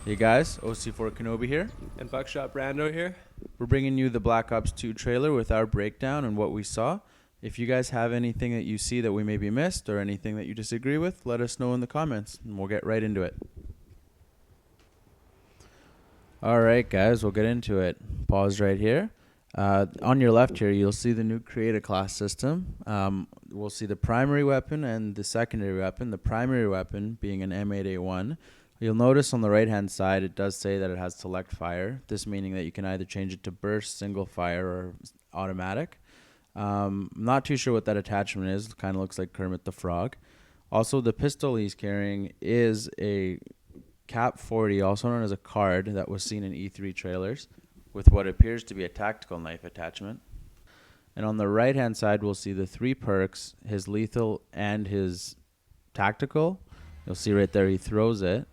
Hey guys, OC4 Kenobi here. And Buckshot Brando here. We're bringing you the Black Ops 2 trailer with our breakdown and what we saw. If you guys have anything that you see that we maybe missed or anything that you disagree with, let us know in the comments and we'll get right into it. Alright guys, we'll get into it. Pause right here. On your left here, you'll see the new Create a Class system. We'll see the primary weapon and the secondary weapon. The primary weapon being an M8A1. You'll notice on the right hand side it does say that it has select fire, this meaning that you can either change it to burst, single fire, or automatic. I'm not too sure what that attachment is. It kind of looks like Kermit the Frog. Also, the pistol he's carrying is a Cap 40, also known as a card, that was seen in E3 trailers, with what appears to be a tactical knife attachment. And on the right hand side, we'll see the three perks, his lethal and his tactical. You'll see right there he throws it.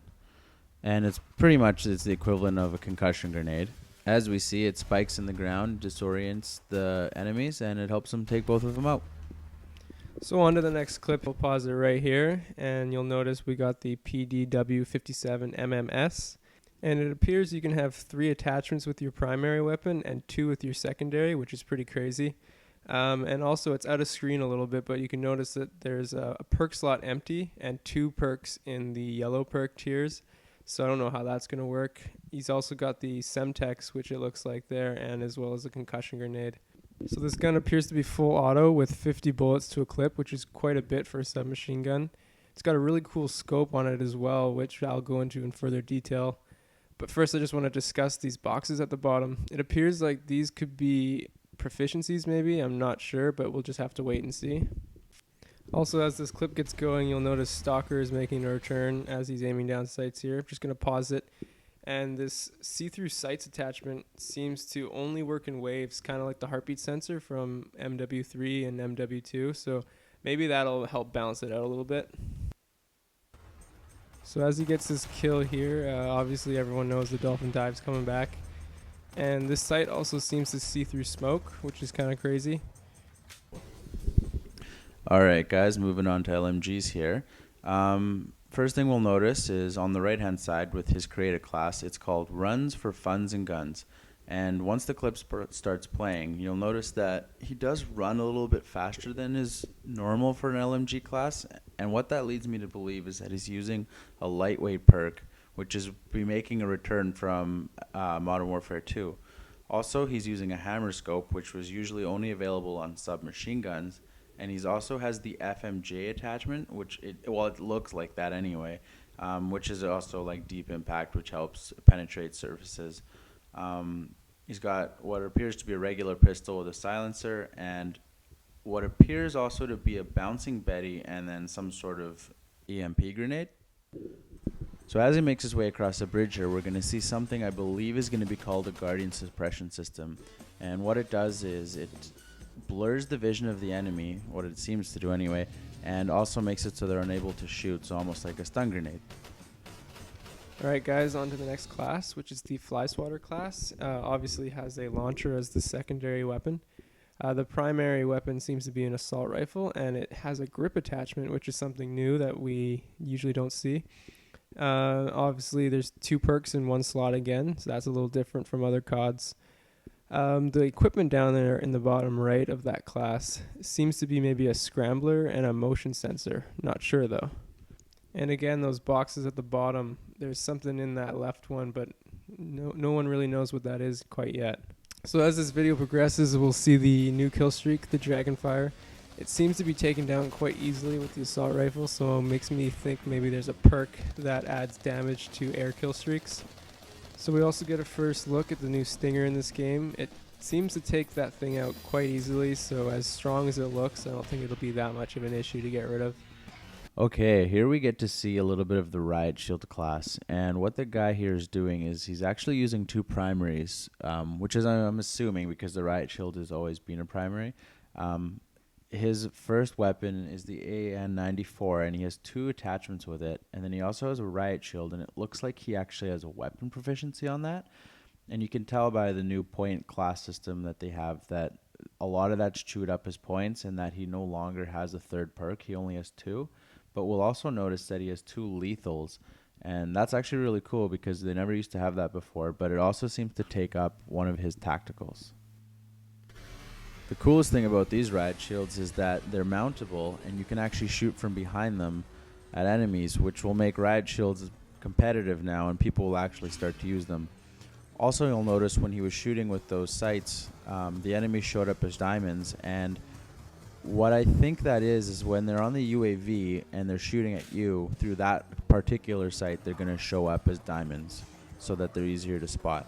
And it's the equivalent of a concussion grenade. As we see, it spikes in the ground, disorients the enemies, and it helps them take both of them out. So on to the next clip. We'll pause it right here, and you'll notice we got the PDW57 MMS. And it appears you can have 3 attachments with your primary weapon and 2 with your secondary, which is pretty crazy. And also it's out of screen a little bit, but you can notice that there's a perk slot empty and 2 perks in the yellow perk tiers. So I don't know how that's going to work. He's also got the Semtex, which it looks like there, and as well as a concussion grenade. So this gun appears to be full auto with 50 bullets to a clip, which is quite a bit for a submachine gun. It's got a really cool scope on it as well, which I'll go into in further detail. But first I just want to discuss these boxes at the bottom. It appears like these could be proficiencies maybe, I'm not sure, but we'll just have to wait and see. Also, as this clip gets going, you'll notice Stalker is making a return as he's aiming down sights here. I'm just going to pause it. And this see-through sights attachment seems to only work in waves, kind of like the heartbeat sensor from MW3 and MW2. So maybe that'll help balance it out a little bit. So as he gets his kill here, obviously everyone knows the Dolphin Dive's coming back. And this sight also seems to see through smoke, which is kind of crazy. Alright guys, moving on to LMGs here. First thing we'll notice is on the right hand side with his Create a Class, it's called Runs for Funds and Guns. And once the clip starts playing, you'll notice that he does run a little bit faster than is normal for an LMG class. And what that leads me to believe is that he's using a lightweight perk, which is be making a return from Modern Warfare 2. Also, he's using a hammer scope, which was usually only available on submachine guns. And he also has the FMJ attachment, which it looks like that anyway, which is also like deep impact, which helps penetrate surfaces. He's got what appears to be a regular pistol with a silencer and what appears also to be a bouncing Betty and then some sort of EMP grenade. So as he makes his way across the bridge here, we're going to see something I believe is going to be called a Guardian Suppression System. And what it does is it blurs the vision of the enemy, what it seems to do anyway, and also makes it so they're unable to shoot, so almost like a stun grenade. Alright guys, on to the next class, which is the Fly Swatter class. Obviously has a launcher as the secondary weapon. The primary weapon seems to be an assault rifle, and it has a grip attachment, which is something new that we usually don't see. Obviously there's 2 perks in 1 slot again, so that's a little different from other CODs. The equipment down there in the bottom right of that class seems to be maybe a scrambler and a motion sensor. Not sure though. And again, those boxes at the bottom, there's something in that left one, but no one really knows what that is quite yet. So as this video progresses, we'll see the new kill streak, the Dragonfire. It seems to be taken down quite easily with the assault rifle, so it makes me think maybe there's a perk that adds damage to air kill streaks. So we also get a first look at the new Stinger in this game. It seems to take that thing out quite easily, so as strong as it looks, I don't think it'll be that much of an issue to get rid of. Okay, here we get to see a little bit of the Riot Shield class, and what the guy here is doing is he's actually using 2 primaries, which is I'm assuming because the Riot Shield has always been a primary. His first weapon is the AN-94, and he has 2 attachments with it, and then he also has a Riot Shield, and it looks like he actually has a weapon proficiency on that. And you can tell by the new point class system that they have that a lot of that's chewed up his points and that he no longer has a 3rd perk. He only has 2. But we'll also notice that he has 2 lethals, And that's actually really cool because they never used to have that before, but it also seems to take up one of his tacticals. The coolest thing about these riot shields is that they're mountable and you can actually shoot from behind them at enemies, which will make riot shields competitive now and people will actually start to use them. Also, you'll notice when he was shooting with those sights, the enemy showed up as diamonds, and what I think that is when they're on the UAV and they're shooting at you through that particular sight, they're going to show up as diamonds so that they're easier to spot.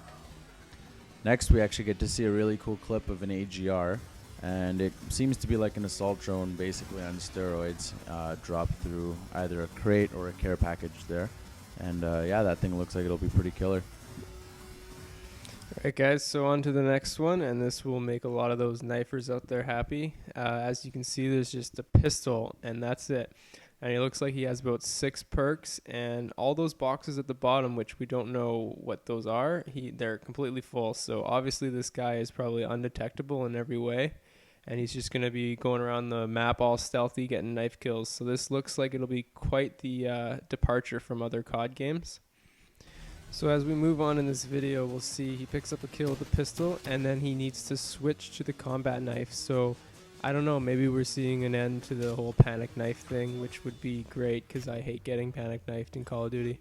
Next, we actually get to see a really cool clip of an AGR, and it seems to be like an assault drone basically on steroids, dropped through either a crate or a care package there. And yeah, that thing looks like it'll be pretty killer. Alright guys, so on to the next one, and this will make a lot of those knifers out there happy. As you can see, there's just a pistol, and that's it. And it looks like he has about 6 perks, and all those boxes at the bottom, which we don't know what those are, they're completely full. So obviously this guy is probably undetectable in every way, and he's just going to be going around the map all stealthy, getting knife kills. So this looks like it'll be quite the departure from other COD games. So as we move on in this video, we'll see he picks up a kill with a pistol, and then he needs to switch to the combat knife. So I don't know, maybe we're seeing an end to the whole panic knife thing, which would be great because I hate getting panic knifed in Call of Duty.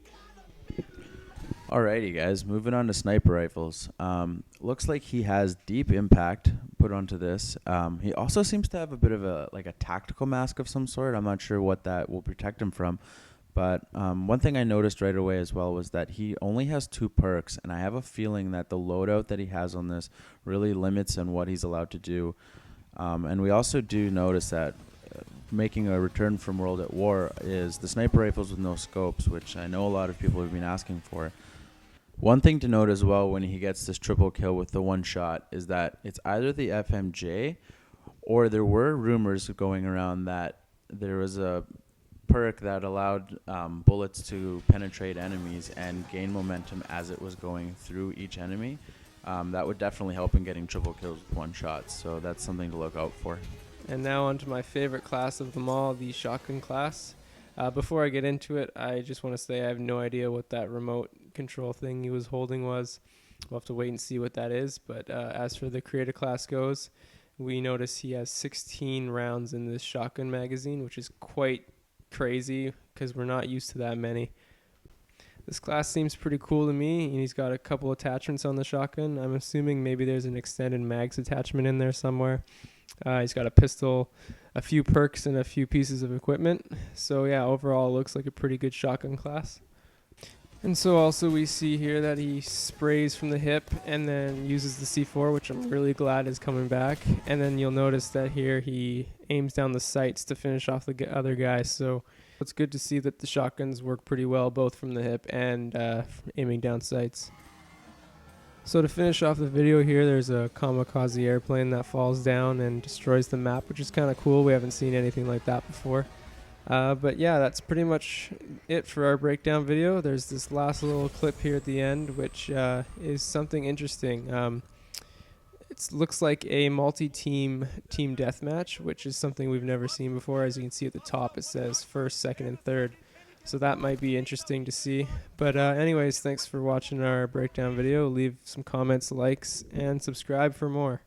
Alrighty guys, moving on to sniper rifles. Looks like he has deep impact put onto this. He also seems to have a bit of a tactical mask of some sort. I'm not sure what that will protect him from. But one thing I noticed right away as well was that he only has 2 perks, and I have a feeling that the loadout that he has on this really limits on what he's allowed to do. And we also do notice that making a return from World at War is the sniper rifles with no scopes, which I know a lot of people have been asking for. One thing to note as well when he gets this triple kill with the one shot is that it's either the FMJ, or there were rumors going around that there was a perk that allowed bullets to penetrate enemies and gain momentum as it was going through each enemy. That would definitely help in getting triple kills with one shot, so that's something to look out for. And now on to my favorite class of them all, the shotgun class. Before I get into it, I just want to say I have no idea what that remote control thing he was holding was. We'll have to wait and see what that is. But as for the creator class goes, we notice he has 16 rounds in this shotgun magazine, which is quite crazy because we're not used to that many. This class seems pretty cool to me, and he's got a couple attachments on the shotgun. I'm assuming maybe there's an extended mags attachment in there somewhere. He's got a pistol, a few perks, and a few pieces of equipment. So yeah, overall it looks like a pretty good shotgun class. And so also we see here that he sprays from the hip and then uses the C4, which I'm really glad is coming back. And then you'll notice that here he aims down the sights to finish off the other guy. So it's good to see that the shotguns work pretty well, both from the hip and aiming down sights. So to finish off the video here, there's a kamikaze airplane that falls down and destroys the map, which is kind of cool. We haven't seen anything like that before. But yeah, that's pretty much it for our breakdown video. There's this last little clip here at the end, which is something interesting. It looks like a multi-team team deathmatch, which is something we've never seen before. As you can see at the top, it says first, second, and third. So that might be interesting to see. But anyways, thanks for watching our breakdown video. Leave some comments, likes, and subscribe for more.